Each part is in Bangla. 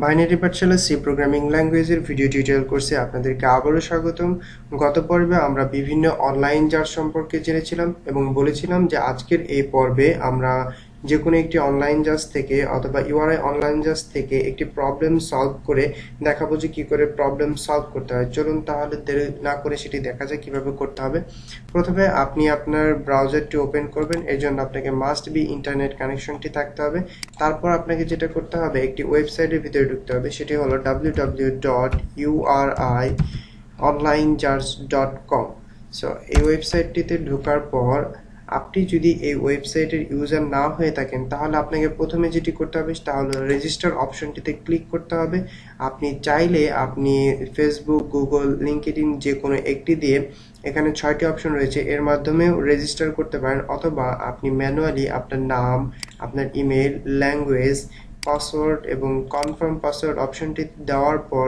বাইনারি পাঠশালা সি প্রোগ্রামিং ল্যাঙ্গুয়েজের ভিডিও টিউটোরিয়াল কোর্সে আপনাদেরকে আবারও স্বাগতম। গত পর্বে আমরা বিভিন্ন অনলাইন জার সম্পর্কে জেনেছিলাম এবং বলেছিলাম যে আজকের এই পর্বে আমরা যে কোনো একটি অনলাইন জাজ থেকে অথবা ইউআরআই অনলাইন জাজ থেকে একটি প্রবলেম সলভ করে দেখাবো যে কী করে প্রবলেম সলভ করতে হয়। চলুন তাহলে দেরি না করে সেটি দেখা যায় কীভাবে করতে হবে। প্রথমে আপনি আপনার ব্রাউজারটি ওপেন করবেন, এর জন্য আপনাকে মাস্ট বি ইন্টারনেট কানেকশনটি থাকতে হবে। তারপর আপনাকে যেটা করতে হবে একটি ওয়েবসাইটের ভিতরে ঢুকতে হবে, সেটি হলো www.uronlinejars.com। সো এই ওয়েবসাইটটিতে ঢোকার পর আপনি যদি এই ওয়েবসাইটের ইউজার না হয়ে থাকেন তাহলে আপনাকে প্রথমে যেটি করতে হবে তা হলো রেজিস্টার অপশনটিতে ক্লিক করতে হবে। আপনি চাইলে আপনি ফেসবুক, গুগল, লিঙ্কডইন যে কোনো একটি দিয়ে, এখানে 6টি অপশন রয়েছে, এর মাধ্যমেও রেজিস্টার করতে পারেন, অথবা আপনি ম্যানুয়ালি আপনার নাম, আপনার ইমেল, ল্যাঙ্গুয়েজ, পাসওয়ার্ড এবং কনফার্ম পাসওয়ার্ড অপশনটি দেওয়ার পর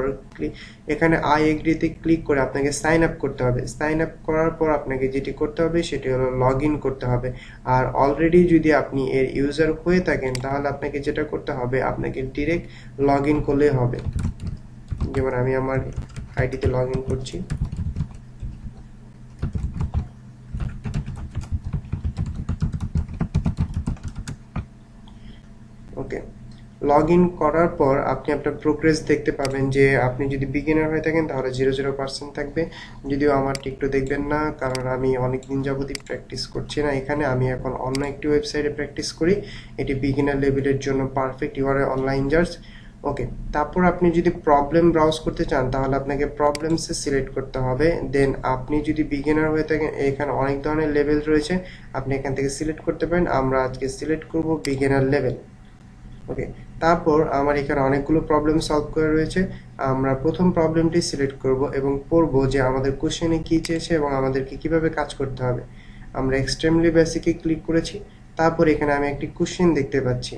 এখানে আই এগ্রিতে ক্লিক করে আপনাকে সাইন আপ করতে হবে। সাইন আপ করার পর আপনাকে যেটি করতে হবে সেটি হলো লগ ইন করতে হবে। আর অলরেডি যদি আপনি এর ইউজার হয়ে থাকেন তাহলে আপনাকে যেটা করতে হবে আপনাকে ডিরেক্ট লগ ইন করলেই হবে। যেমন আমি আমার আইডিতে লগ ইন করছি। ওকে, লগ ইন করার পর আপনি আপনার প্রোগ্রেস দেখতে পাবেন যে আপনি যদি বিগিনার হয়ে থাকেন তাহলে 0% থাকবে। যদিও আমারটি একটু দেখবেন না, কারণ আমি অনেকদিন যাবতই প্র্যাকটিস করছি না এখানে, আমি এখন অন্য একটি ওয়েবসাইটে প্র্যাকটিস করি। এটি বিগিনার লেভেলের জন্য পারফেক্ট ইউআরআই অনলাইন জার্স। ওকে, তারপর আপনি যদি প্রবলেম ব্রাউজ করতে চান তাহলে আপনাকে প্রবলেমসে সিলেক্ট করতে হবে। দেন আপনি যদি বিগিনার হয়ে থাকেন এখানে অনেক ধরনের লেভেল রয়েছে, আপনি এখান থেকে সিলেক্ট করতে পারেন। আমরা আজকে সিলেক্ট করব বিগিনার লেভেল। ওকে, তারপর আমার এখানে অনেকগুলো প্রবলেম সলভ করে রয়েছে। আমরা প্রথম প্রবলেমটি সিলেক্ট করব এবং পড়ব যে আমাদের কোশ্চেনে কী চেয়েছে এবং আমাদেরকে কিভাবে কাজ করতে হবে। আমরা এক্সট্রিমলি বেসিকে ক্লিক করেছি। তারপর এখানে আমি একটি কোশ্চেন দেখতে পাচ্ছি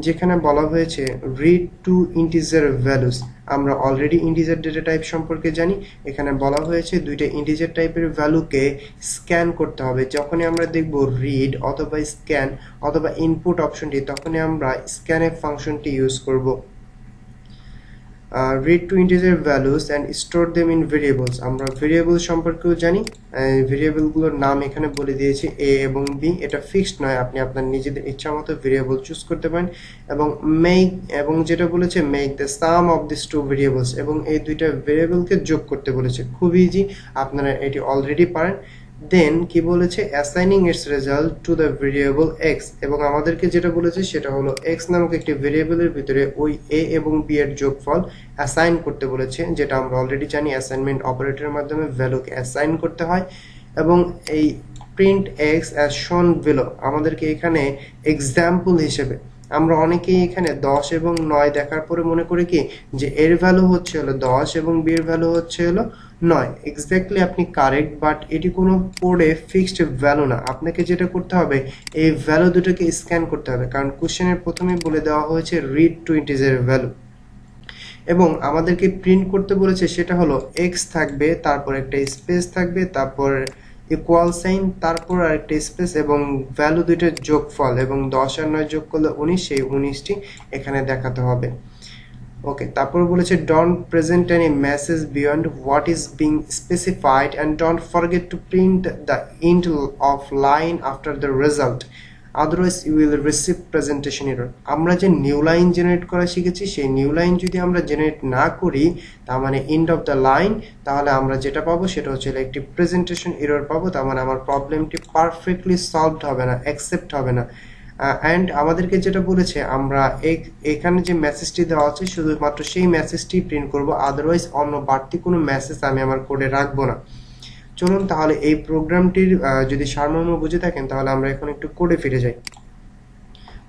যেখানে বলা হয়েছে রিড টু ইন্টিজার ভ্যালুস। আমরা অলরেডি ইন্টিজার ডেটা টাইপ সম্পর্কে জানি। এখানে বলা হয়েছে দুইটা ইন্টিজার টাইপের ভ্যালুকে স্ক্যান করতে হবে। যখনই আমরা দেখব রিড অথবা স্ক্যান অথবা ইনপুট অপশনটি, তখনই আমরা স্ক্যানএফ ফাংশনটি ইউজ করব। read to integer values and store them in variables। আমরা ভেরিয়েবল সম্পর্কেও জানি। ভেরিয়েবলগুলোর নাম এখানে বলে দিয়েছি a এবং b। এটা ফিক্সড নয়, আপনি আপনার নিজেদের ইচ্ছা মতো ভেরিয়েবল চুজ করতে পারেন। এবং মেক, এবং যেটা বলেছে make the sum of this two variables, এবং এই দুইটা ভেরিয়েবলকে যোগ করতে বলেছে। খুব ইজি, আপনারা এটি অলরেডি পারেন। দেন কি বলেছে assigning it's result to the variable x, এবং আমাদেরকে যেটা বলেছে সেটা হলো এক্স নামক একটি ভেরিয়েবলের ভিতরে ওই এ এবং বি এর যোগফল অ্যাসাইন করতে বলেছে, যেটা আমরা অলরেডি জানি অ্যাসাইনমেন্ট অপারেটরের মাধ্যমে ভ্যালুকে অ্যাসাইন করতে হয়। এবং এই প্রিন্ট এক্স অ্যাজ শোন বিলো আমাদেরকে এখানে এক্সাম্পল হিসেবে, আমরা অনেকেই এখানে 10 এবং 9 দেখার পরে মনে করি কি যে এর ভ্যালু হচ্ছে হলো 10 এবং বি এর ভ্যালু হচ্ছে হলো 9। এক্স্যাক্টলি আপনি কারেক্ট, বাট এটি কোনো কোডে ফিক্সড ভ্যালু না। আপনাকে যেটা করতে হবে এই ভ্যালু দুটোকে স্ক্যান করতে হবে, কারণ কোশ্চেনের প্রথমেই বলে দেওয়া হয়েছে রিড টু ইন্টিজার ভ্যালু। এবং আমাদেরকে প্রিন্ট করতে বলেছে সেটা হলো এক্স থাকবে, তারপর একটা স্পেস থাকবে, তারপর ইকুয়াল সাইন, তারপর আরেকটা স্পেস এবং ভ্যালু দুইটার যোগফল, এবং 10 আর 9 যোগ করলে 19, সেই 19টি এখানে দেখাতে হবে। ওকে, তারপর বলেছে don't present any message beyond what is being specified and don't forget to print the end of line after the result, otherwise you will receive presentation error. আমরা যে নিউ লাইন জেনারেট করা শিখেছি সেই নিউ লাইন যদি আমরা জেনারেট না করি, তার মানে এন্ড অফ দ্য লাইন, তাহলে আমরা যেটা পাবো সেটা হচ্ছে একটি প্রেজেন্টেশন এরর পাবো। তার মানে আমার প্রবলেমটি পারফেক্টলি সলভড হবে না, অ্যাকসেপ্ট হবে না। অ্যান্ড আমাদেরকে যেটা বলেছে আমরা এখানে যে মেসেজটি দেওয়া আছে শুধুমাত্র সেই মেসেজটি প্রিন্ট করব, আদারওয়াইজ অন্য বাড়তি কোনো মেসেজ আমি আমার কোডে রাখবো না। চলুন তাহলে এই প্রোগ্রামটির যদি সারমর্ম বুঝে থাকেন তাহলে আমরা এখন একটু কোডে ফিরে যাই।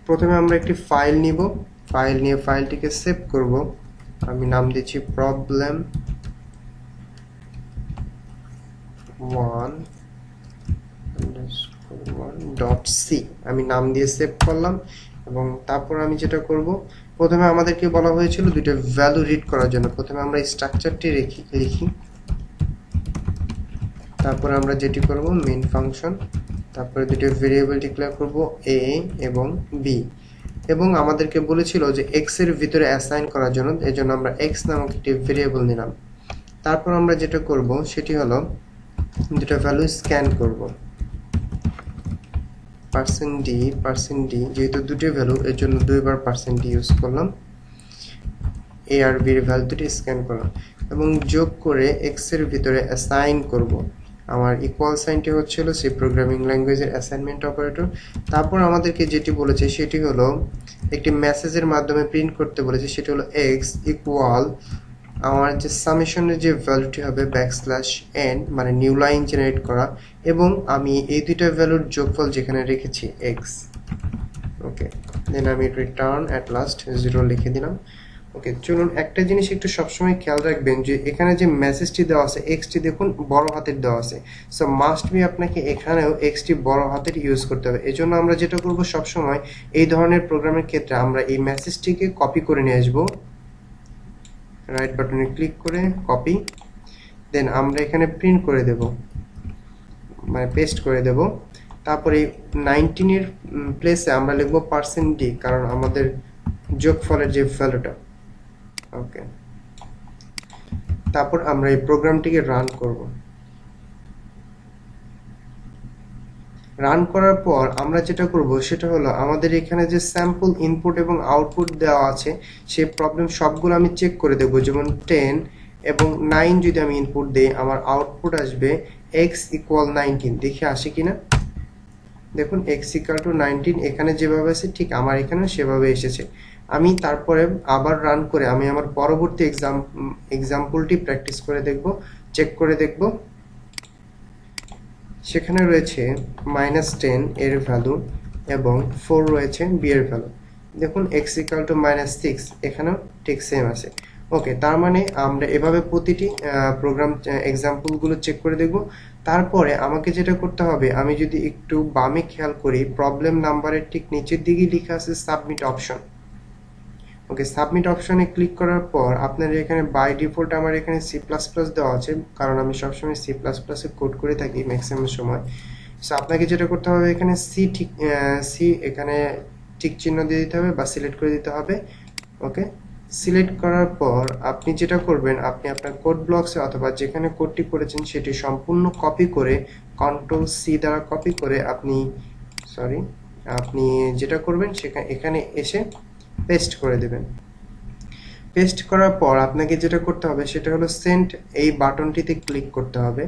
প্রথমে আমরা একটি ফাইল নিব, ফাইল নিয়ে ফাইলটিকে সেভ করব। আমি নাম দিচ্ছি problem1_1.c। আমি নাম দিয়ে সেভ করলাম। এবং তারপর আমি যেটা করব, প্রথমে আমাদেরকে বলা হয়েছিল দুটো ভ্যালু রিড করার জন্য। প্রথমে আমরা স্ট্রাকচারটি লিখি, তারপর আমরা যেটি করব মেইন ফাংশন, তারপরে দুটো ভেরিয়েবল ডিক্লেয়ার করব এ এবং বি। এবং আমাদেরকে বলেছিল যে x এর ভিতরে অ্যাসাইন করার জন্য, এজন্য আমরা x নামক একটি ভেরিয়েবল নিলাম। তারপর আমরা যেটা করব সেটি হলো দুটো ভ্যালু স্ক্যান করব। %d যেহেতু দুটো ভ্যালু এর জন্য দুইবার %d ইউজ করলাম। a আর b এর ভ্যালু দুটো স্ক্যান করলাম এবং যোগ করে x এর ভিতরে অ্যাসাইন করব। আমার ইকুয়াল সাইনটি হচ্ছিল সি প্রোগ্রামিং ল্যাঙ্গুয়েজের অ্যাসাইনমেন্ট অপারেটর। তারপর আমাদেরকে যেটি বলেছে সেটি হলো একটি মেসেজের মাধ্যমে প্রিন্ট করতে বলেছে, সেটি হলো x ইকুয়াল আমার যে সামেশনের যে ভ্যালুটি হবে \n, মানে নিউ লাইন জেনারেট করা, এবং আমি এই দুইটা ভ্যালুর যোগফল যেখানে রেখেছি x। ওকে, দেন আমি রিটার্ন অ্যাট লাস্ট 0 লিখে দিলাম। ওকে, চলুন একটা জিনিস একটু সবসময় খেয়াল রাখবেন যে এখানে যে মেসেজটি দেওয়া আছে এক্সটি দেখুন বড় হাতের দেওয়া আছে, সো মাস্ট বি আপনাকে এখানেও এক্সটি বড় হাতের ইউজ করতে হবে। এজন্য আমরা যেটা করব সবসময় এই ধরনের প্রোগ্রামের ক্ষেত্রে আমরা এই মেসেজটিকে কপি করে নিয়ে আসবো, রাইট বাটনে ক্লিক করে কপি, দেন আমরা এখানে প্রিন্ট করে দেব, মানে পেস্ট করে দেব। তারপরে 19 এর প্লেসে আমরা লিখব %d, কারণ আমাদের যোগফলের যে ভ্যালুটা। ওকে, তারপর আমরা এই প্রোগ্রামটিকে রান করব। রান করার পর আমরা যেটা করব সেটা হলো আমাদের এখানে যে স্যাম্পল ইনপুট এবং আউটপুট দেওয়া আছে সেই প্রবলেম সবগুলো আমি চেক করে দেব। যেমন 10 এবং 9 যদি আমি ইনপুট দেই আমার আউটপুট আসবে x ইকুয়াল 19। দেখে আসে কিনা দেখুন, x ইকুয়াল টু 19 এখানে যেভাবে আছে ঠিক আমার এখানেও সেভাবে এসেছে। আমি তারপরে আবার রান করে আমি আমার পরবর্তী এক্সাম্পলটি প্র্যাকটিস করে দেখব, চেক করে দেখব। সেখানে রয়েছে -10 এর ভ্যালু এবং 4 রয়েছে b এর ভ্যালু। দেখুন x ইকুয়াল টু -6 এখানেও ঠিক সেম আছে। ওকে, তার মানে আমরা এভাবে প্রতিটি প্রোগ্রাম এক্সাম্পলগুলো চেক করে দেখব। তারপরে আমাকে যেটা করতে হবে, আমি যদি একটু বামে খেয়াল করি প্রবলেম নাম্বারের ঠিক নিচের দিকে লেখা আছে সাবমিট অপশন। ওকে, সাবমিট অপশনে ক্লিক করার পর আপনার এখানে বাই ডিফল্ট আমার এখানে C++ দেওয়া আছে, কারণ আমি সবসময় C++ এ কোড করে থাকি ম্যাক্সিমাম সময়। সো আপনাকে যেটা করতে হবে এখানে সি এখানে টিক চিহ্ন দিয়ে দিতে হবে বা সিলেক্ট করে দিতে হবে। ওকে, সিলেক্ট করার পর আপনি যেটা করবেন, আপনি আপনার কোড ব্লকসে অথবা যেখানে কোডটি করেছেন সেটি সম্পূর্ণ কপি করে Ctrl+C দ্বারা কপি করে আপনি যেটা করবেন এখানে এসে পেস্ট করে দেবেন। পেস্ট করার পর আপনাকে যেটা করতে হবে সেটা হলো সেন্ড, এই বাটনটিতে ক্লিক করতে হবে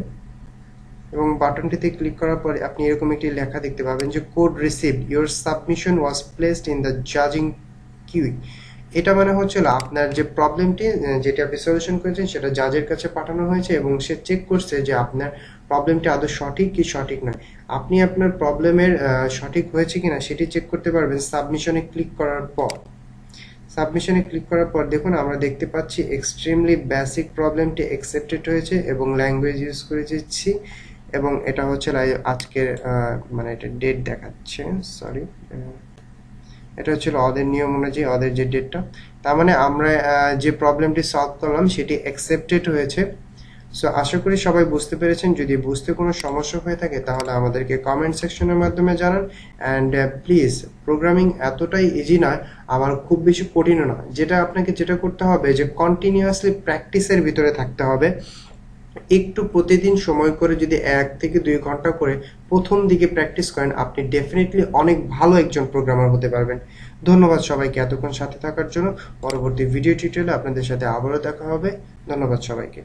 এবং বাটনটিতে ক্লিক করার পরে আপনি এরকম একটি লেখা দেখতে পাবেন যে code received, your submission was placed in the জাজিং কিউ। এটা মানে হচ্ছিল আপনার যে প্রবলেমটি যেটা আপনি সলিউশন করেছেন সেটা জাজের কাছে পাঠানো হয়েছে এবং সে চেক করছে যে আপনার প্রবলেমটি আদৌ সঠিক কি সঠিক নয়। আপনি আপনার প্রবলেমের সঠিক হয়েছে কিনা সেটি চেক করতে পারবেন সাবমিশনে ক্লিক করার পর। সাবমিশনে ক্লিক করার পর দেখুন আমরা দেখতে পাচ্ছি এক্সট্রিমলি বেসিক প্রবলেমটি অ্যাকসেপ্টেড হয়েছে এবং ল্যাঙ্গুয়েজ ইউজ করেছি, এবং এটা হচ্ছে আজকের মানে এটা ডেট দেখাচ্ছে, এটা হচ্ছিল ওদের নিয়ম অনুযায়ী ওদের যে ডেটটা। তার মানে আমরা যে প্রবলেমটি সলভ করলাম সেটি অ্যাকসেপ্টেড হয়েছে। সো আশা করি সবাই বুঝতে পেরেছেন। যদি বুঝতে কোনো সমস্যা হয়ে থাকে তাহলে আমাদেরকে কমেন্ট সেকশনের মাধ্যমে জানান। অ্যান্ড প্লিজ, প্রোগ্রামিং এতটাই ইজি নয়, আবার খুব বেশি কঠিনও না। আপনাকে যেটা করতে হবে যে কন্টিনিউয়াসলি প্র্যাকটিসের ভিতরে থাকতে হবে। একটু প্রতিদিন সময় করে যদি 1 থেকে 2 ঘন্টা করে প্রথম দিকে প্র্যাকটিস করেন, আপনি ডেফিনেটলি অনেক ভালো একজন প্রোগ্রামার হতে পারবেন। ধন্যবাদ সবাইকে এতক্ষণ সাথে থাকার জন্য। পরবর্তী ভিডিও টিউটোরিয়ালে আপনাদের সাথে আবারও দেখা হবে। ধন্যবাদ সবাইকে।